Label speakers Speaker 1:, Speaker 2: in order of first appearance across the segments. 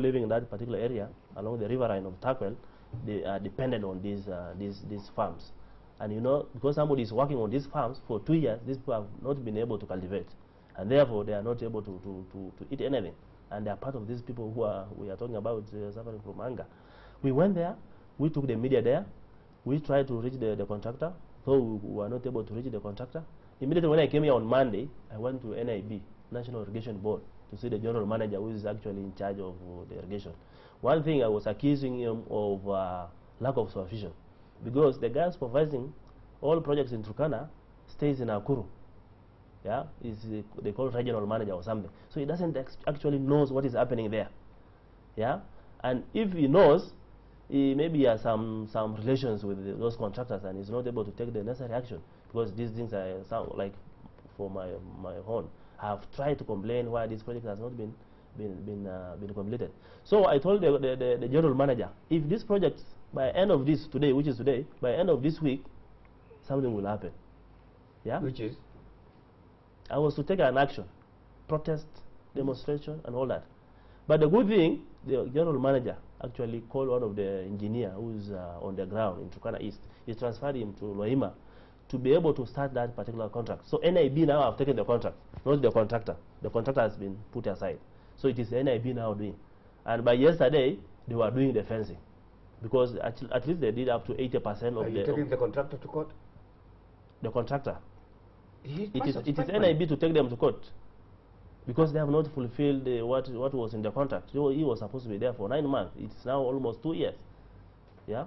Speaker 1: living in that particular area along the riverine of Takwel, they are dependent on these farms. And you know, because somebody is working on these farms for 2 years, these people have not been able to cultivate, and therefore they are not able to eat anything. And they are part of these people who we are talking about suffering from hunger. We went there, we took the media there, we tried to reach the contractor, though we were not able to reach the contractor. Immediately when I came here on Monday, I went to NIB, National Irrigation Board, to see the general manager who is actually in charge of the irrigation. One thing I was accusing him of lack of supervision, because the guy supervising all projects in Turkana stays in Nakuru. Yeah, they call regional manager or something. So he doesn't actually knows what is happening there. Yeah, and if he knows, maybe he has some relations with those contractors and is not able to take the necessary action, because these things are sound like for my own. I have tried to complain why this project has not been completed. So I told the general manager, if this project by end of this today, which is today, by end of this week, something will happen. Yeah,
Speaker 2: which is,
Speaker 1: I was to take an action, protest, demonstration, and all that. But the good thing, the general manager actually called one of the engineer who's on the ground in Turkana East. He transferred him to Lohima to be able to start that particular contract. So NIB now have taken the contract, not the contractor. The contractor has been put aside. So it is NIB now doing. And by yesterday, they were doing the fencing, because at least they did up to 80% of the...
Speaker 2: Are you taking the contractor to court?
Speaker 1: The contractor. It is
Speaker 2: money.
Speaker 1: NIB to take them to court, because they have not fulfilled what was in the contract. So he was supposed to be there for 9 months. It's now almost 2 years. Yeah.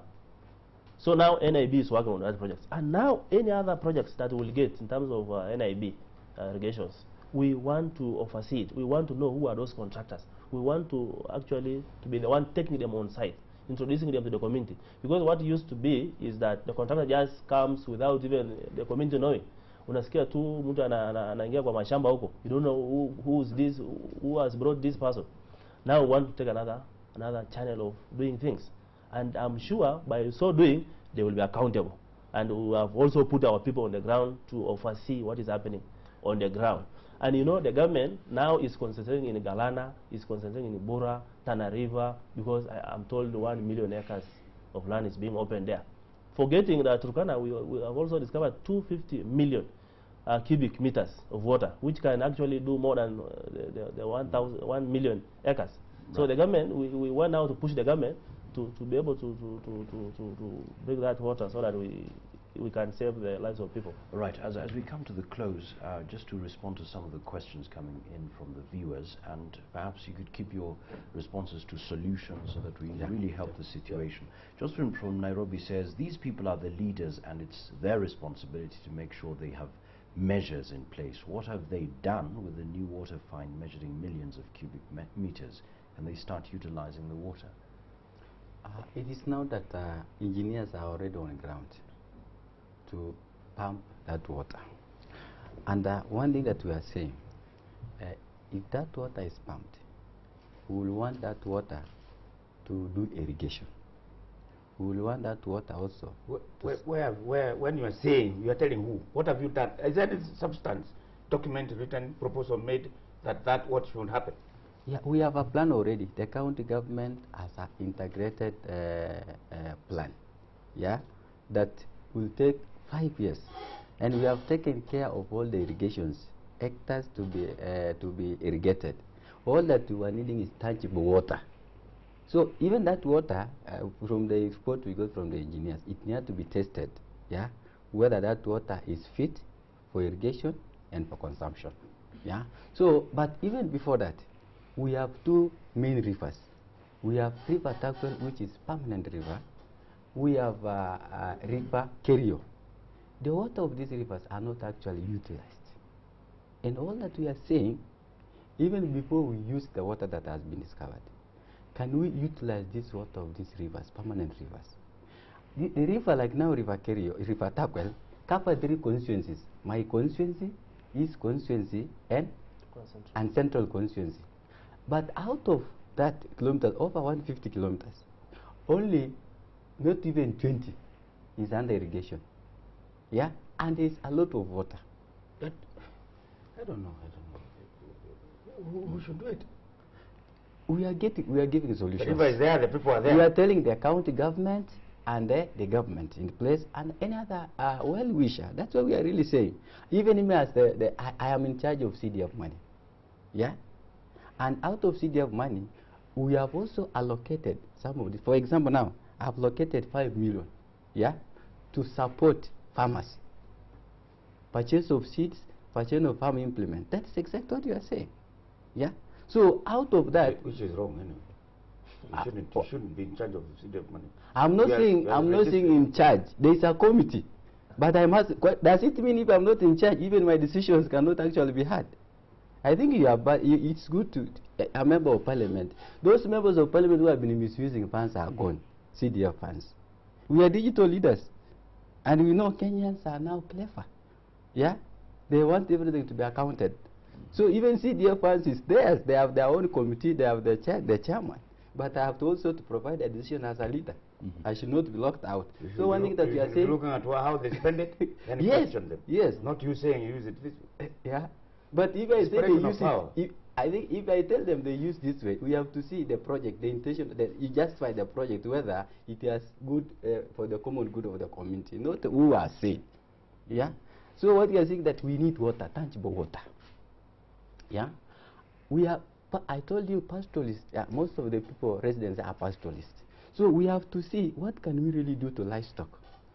Speaker 1: So now NIB is working on that project, and now any other projects that we'll get in terms of NIB irrigations, we want to oversee it. We want to know who are those contractors. We want to actually be the one taking them on site, introducing them to the community. Because what used to be is that the contractor just comes without even the community knowing. Unasikia tu mtu anaingia kwa mashamba huko. You don't know who is this, who has brought this person. Now we want to take another channel of doing things. And I'm sure by so doing, they will be accountable. And we have also put our people on the ground to oversee what is happening on the ground. And you know, the government now is concentrating in Galana, is concentrating in Bora, Tana River, because I'm told 1 million acres of land is being opened there. Forgetting that Turkana, we have also discovered 250 million cubic meters of water, which can actually do more than the 1 million acres. Right. So the government, we want now to push the government to be able to bring that water so that we can save the lives of people.
Speaker 3: Right. As we come to the close, just to respond to some of the questions coming in from the viewers, and perhaps you could keep your responses to solutions so that we really help the situation. Josephine from Nairobi says, these people are the leaders and it's their responsibility to make sure they have measures in place. What have they done with the new water fine measuring millions of cubic meters? Can they start utilizing the water?
Speaker 4: It is now that engineers are already on ground to pump that water. And one thing that we are saying, if that water is pumped, we will want that water to do irrigation. We will want that water also.
Speaker 2: When you are saying, you are telling who? What have you done? Is there any substance, document, written, proposal made that what should happen?
Speaker 4: Yeah, we have a plan already. The county government has an integrated plan, yeah, that will take 5 years, and we have taken care of all the irrigations, hectares to be irrigated. All that we are needing is tangible water. So even that water from the export we got from the engineers, it needs to be tested, yeah, whether that water is fit for irrigation and for consumption, yeah. So, but even before that, we have 2 main rivers. We have River Takwel, which is permanent river. We have River Kerio. The water of these rivers are not actually utilized. And all that we are saying, even before we use the water that has been discovered, can we utilize this water of these rivers, permanent rivers? The river like now, River Kerio, River Takwel, cover 3 constituencies. My constituency, East constituency, and Central constituency. But out of that kilometers, over 150 kilometers, only not even 20 is under irrigation. Yeah, and there's a lot of water.
Speaker 2: That, I don't know. Who should do it?
Speaker 4: we are giving
Speaker 2: The
Speaker 4: solutions.
Speaker 2: river is there, the people are there.
Speaker 4: We are telling the county government and the government in place and any other well-wisher. That's what we are really saying. Even me as I am in charge of CDF money. Yeah? And out of CDF money, we have also allocated some of this. For example, now, I have allocated 5 million, yeah, to support farmers. Purchase of seeds, purchase of farm implement. That's exactly what you are saying. Yeah? So out of that,
Speaker 2: which is wrong, anyway. You shouldn't be in charge of CDF money.
Speaker 4: I'm not saying in charge. There is a committee, but I must. Does it mean if I'm not in charge, even my decisions cannot actually be heard? I think it's good to a member of parliament. Those members of parliament who have been misusing funds are gone. CDF funds. We are digital leaders, and we know Kenyans are now clever. Yeah, they want everything to be accounted. So even CDF funds is theirs. They have their own committee. They have the chairman. But I have to also to provide a decision as a leader. I should not be locked out. So one thing that you are saying,
Speaker 2: looking at how they spend it, then question them.
Speaker 4: Yes.
Speaker 2: Not you saying you use it this way.
Speaker 4: Yeah. But if I say they use it, I think if I tell them they use this way, we have to see the project, the intention, that you justify the project, whether it is good for the common good of the community, not who are saying. Yeah. So what you are saying that we need water, tangible water. Yeah. We are. I told you pastoralists, most of the people, residents are pastoralists. So we have to see what can we really do to livestock.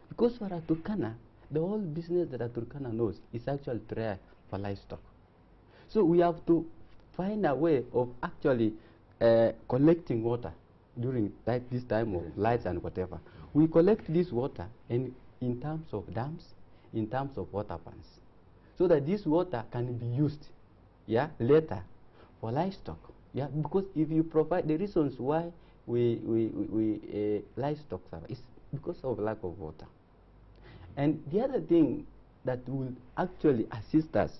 Speaker 4: Because for a Turkana, the whole business that a Turkana knows is actually to rear for livestock. So we have to find a way of actually collecting water during this time of lights and whatever. We collect this water in terms of dams, in terms of water pans, so that this water can be used, yeah, later for livestock. Yeah, because if you provide the reasons why livestock suffer is because of lack of water. And the other thing that will actually assist us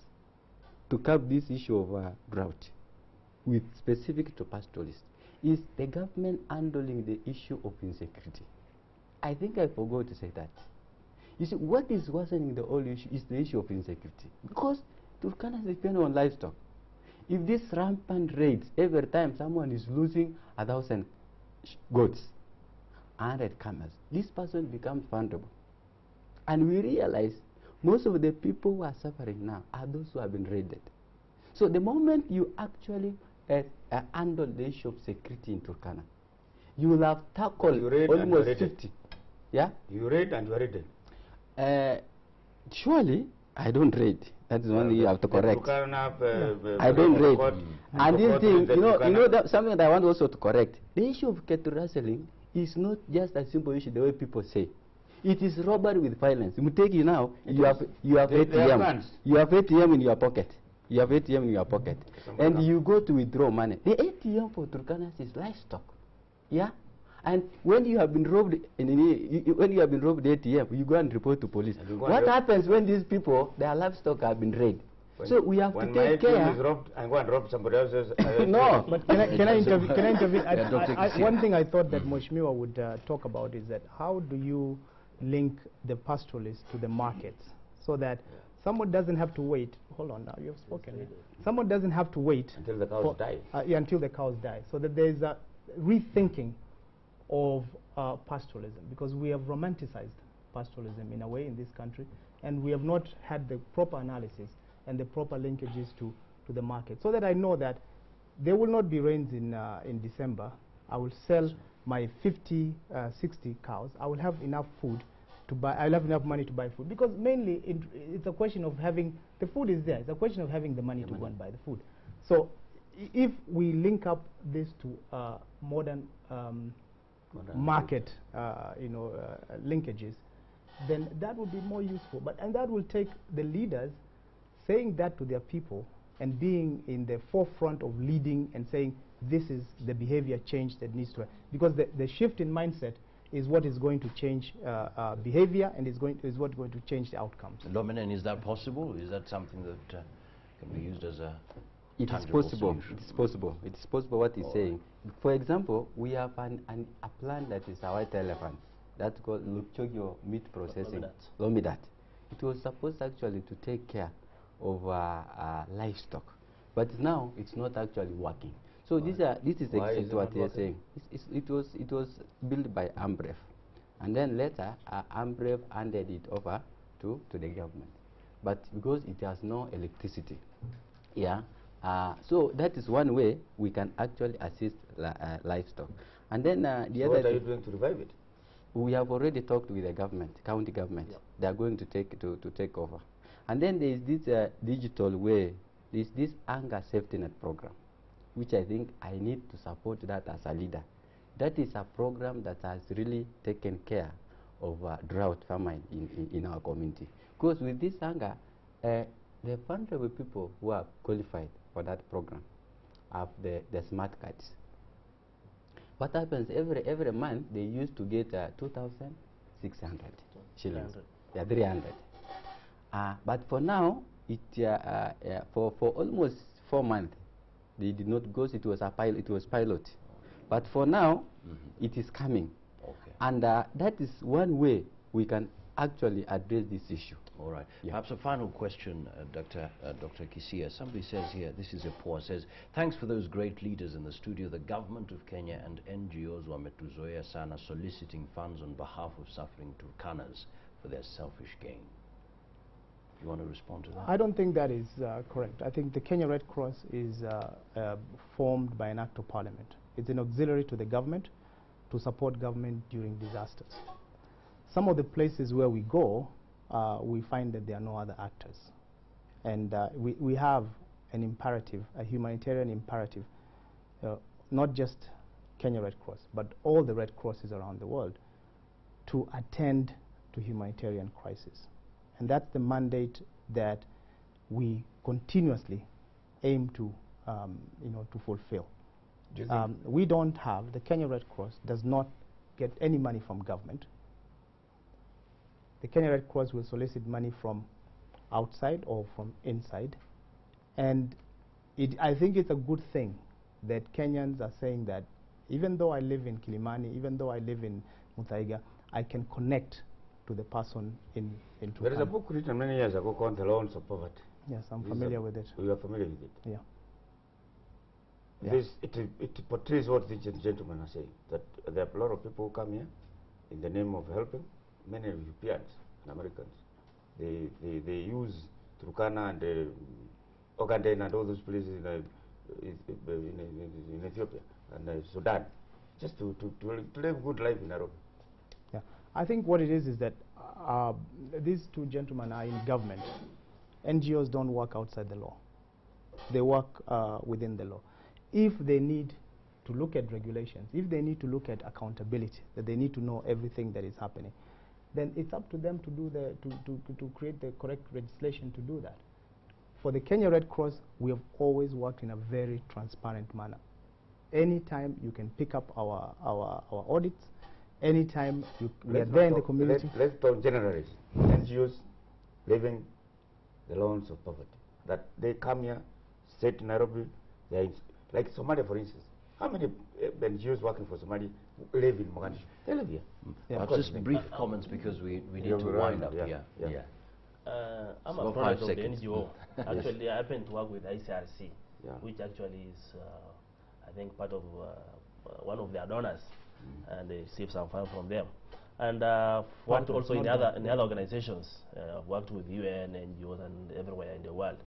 Speaker 4: to curb this issue of drought, with specific to pastoralists, is the government handling the issue of insecurity. I think I forgot to say that. You see, what is worsening the whole issue is the issue of insecurity, because Turkana depend on livestock. If this rampant raids, every time someone is losing 1,000 goats, 100 camels, this person becomes vulnerable. And we realize most of the people who are suffering now are those who have been raided. So the moment you actually handle the issue of security in Turkana, you will have tackled almost 50. Yeah?
Speaker 2: You raid and you are raided.
Speaker 4: Surely, I don't raid. That is one you have to correct. I don't raid. And this thing, you know that something that I want also to correct. The issue of cattle rustling is not just a simple issue the way people say. It is robbery with violence. Muteki now, you have ATM. You have ATM in your pocket. You have ATM in your pocket. And you go to withdraw money. The ATM for Turkana is livestock. Yeah? And when you have been robbed when you have been robbed the ATM, you go and report to police. What happens when these people, their livestock have been raided? So we have to take care.
Speaker 2: When my ATM is robbed, I go and rob somebody else's.
Speaker 4: No.
Speaker 5: But can I intervene? One thing I thought that Mheshimiwa would talk about is that how do you link the pastoralists to the markets so that someone doesn't have to wait. Hold on now, you have spoken. Someone doesn't have to wait
Speaker 2: until the cows die.
Speaker 5: Until the cows die. So that there is a rethinking of pastoralism, because we have romanticized pastoralism in a way in this country, and we have not had the proper analysis and the proper linkages to the market. So that I know that there will not be rains in December. I will sell my 50, 60 cows. I will have enough food to buy. I'll have enough money to buy food, because mainly it's a question of having the food is there. It's a question of having the money to go and buy the food. So if we link up this to modern market, linkages, then that would be more useful. And that will take the leaders saying that to their people and being in the forefront of leading and saying this is the behavior change that needs to, because the shift in mindset is what is going to change behavior, and is what going to change the outcomes.
Speaker 3: Dominic, is that possible? Is that something that can be used as a
Speaker 4: It is possible. Solution? It is possible. It is possible what he's saying. For example, we have a plant that is a white elephant. That's called Lukchogyo Meat Processing. Lomidat. It was supposed actually to take care of livestock, but now it's not actually working. So this is
Speaker 2: Why is
Speaker 4: exactly
Speaker 2: it
Speaker 4: what
Speaker 2: not
Speaker 4: you're
Speaker 2: working?
Speaker 4: saying. It was built by Ambref, and then later Ambref handed it over to the government, but because it has no electricity, yeah. So that is one way we can actually assist livestock. And then the
Speaker 2: So
Speaker 4: other
Speaker 2: what are you
Speaker 4: thing,
Speaker 2: doing to revive it?
Speaker 4: we have already talked with the government, county government.
Speaker 1: Yeah.
Speaker 4: They are going to take over. And then there is this digital way, this anger safety net program, which I think I need to support that as a leader. That is a program that has really taken care of drought famine in our community. Because with this anger, the vulnerable people who are qualified for that program have the smart cards. What happens every month, they used to get 2,600 shillings.
Speaker 1: 300.
Speaker 4: Yeah, 300. But for now, for almost 4 months, they did not go. It was a pilot. It was pilot. But for now, it is coming.
Speaker 3: Okay.
Speaker 4: And that is one way we can actually address this issue.
Speaker 3: All right.
Speaker 4: Yeah.
Speaker 3: Perhaps a final question, Dr. Kisia. Somebody says here, this is a poor, says, thanks for those great leaders in the studio. The government of Kenya and NGOs wametuzoea sana soliciting funds on behalf of suffering Turkanas for their selfish gain. You want to respond to that?
Speaker 5: I don't think that is correct. I think the Kenya Red Cross is formed by an act of parliament. It's an auxiliary to the government to support government during disasters. Some of the places where we go, we find that there are no other actors. And we have an imperative, a humanitarian imperative, not just Kenya Red Cross, but all the Red Crosses around the world, to attend to humanitarian crisis. And that's the mandate that we continuously aim to, to fulfill.
Speaker 2: Do you think
Speaker 5: We don't have, the Kenya Red Cross does not get any money from government. The Kenya Red Cross will solicit money from outside or from inside. And I think it's a good thing that Kenyans are saying that even though I live in Kilimani, even though I live in Muthaiga, I can connect to the person in Turkana.
Speaker 2: there is a book written many years ago called The Loans of Poverty.
Speaker 5: Yes, I'm familiar with it.
Speaker 2: You are familiar with it?
Speaker 5: Yeah.
Speaker 2: It portrays what the gentlemen are saying, that there are a lot of people who come here in the name of helping, many Europeans and Americans. They use Turkana and Ogaden and all those places in Ethiopia and Sudan, just to live a good life in Nairobi.
Speaker 5: Yeah. I think what it is that these two gentlemen are in government. NGOs don't work outside the law. They work within the law. If they need to look at regulations, if they need to look at accountability, that they need to know everything that is happening, then it's up to them to do to create the correct legislation to do that. For the Kenya Red Cross, we have always worked in a very transparent manner. Anytime you can pick up our audits, anytime we are there in the community.
Speaker 2: Let's talk generally. NGOs living the loans of poverty. That they come here, stay to Nairobi, like Somalia, for instance. How many NGOs working for Somalia live in Mogadishu? They live here.
Speaker 5: Yeah.
Speaker 3: Just brief comments because we need to wind up here.
Speaker 2: Yeah.
Speaker 1: I'm
Speaker 3: So
Speaker 1: a product of the
Speaker 3: 5 seconds.
Speaker 1: NGO. Actually, I happen to work with ICRC,
Speaker 2: Yeah.
Speaker 1: which actually is, I think, part of one of their donors, and they receive some funds from them. And worked also in other organizations. I've worked with UN, NGOs, and everywhere in the world.